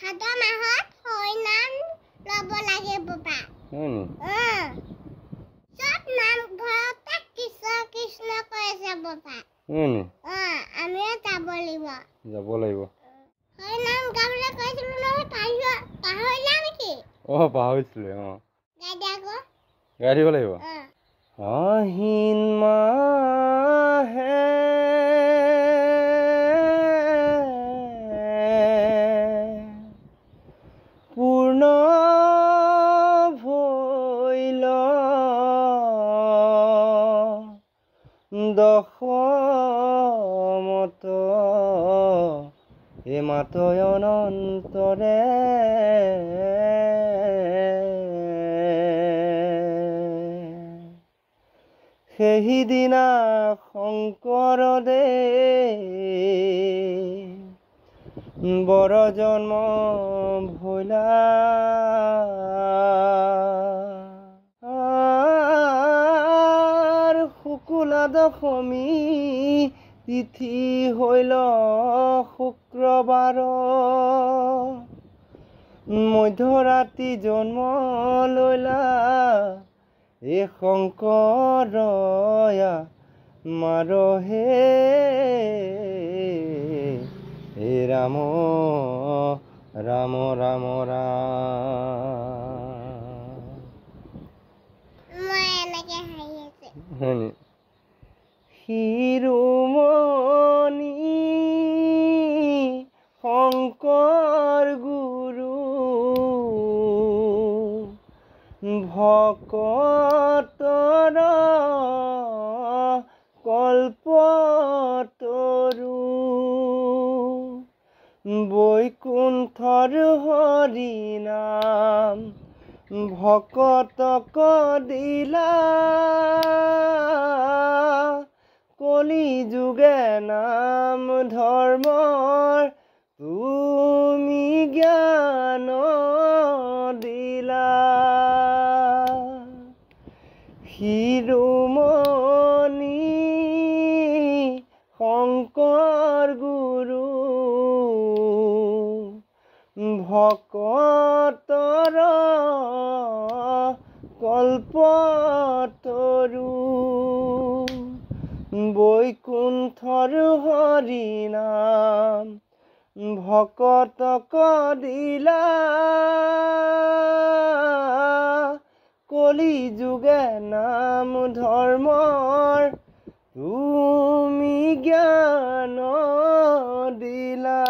ভাদ মাহত হৰিনাম ল'ব লাগে বাবা চব নাম ঘৰতে কৃষ্ণ কৃষ্ণ কৈছে বাবা আমিও যাব লাগিব হৰিনাম গাবলৈ কৈছিলো নহয় পাহৰিলা নেকি পাহৰিছিলো গাই দিব লাগিব আহিন মাহে পূৰ্ণ ভৈল দশমত এ মাতয় অনন্তৰে সেইদিনা শংকৰদে বৰ জন্ম ভৈলা শুকুলা দশমী তিথি হইল শুক্ৰবাৰ মধ্যৰাতি জন্ম লৈলা এ শংকৰয়া মাৰহে হে ৰাম ৰাম ৰাম ৰাম শিৰোমণি শংকৰ গুৰু ভকতৰ কল্পতৰু বৈকুণ্ঠৰ হৰি নাম ভকতক দিলা কলি যুগে নাম ধৰ্মৰ তুমি জ্ঞান দিলা শিৰোমণি শংকৰ গুৰু ভকতৰ কল্পতৰু বৈকুণ্ঠৰ হৰি নাম ভকতক দিলা কলি যুগে নাম ধৰ্মৰ তুমি জ্ঞান দিলা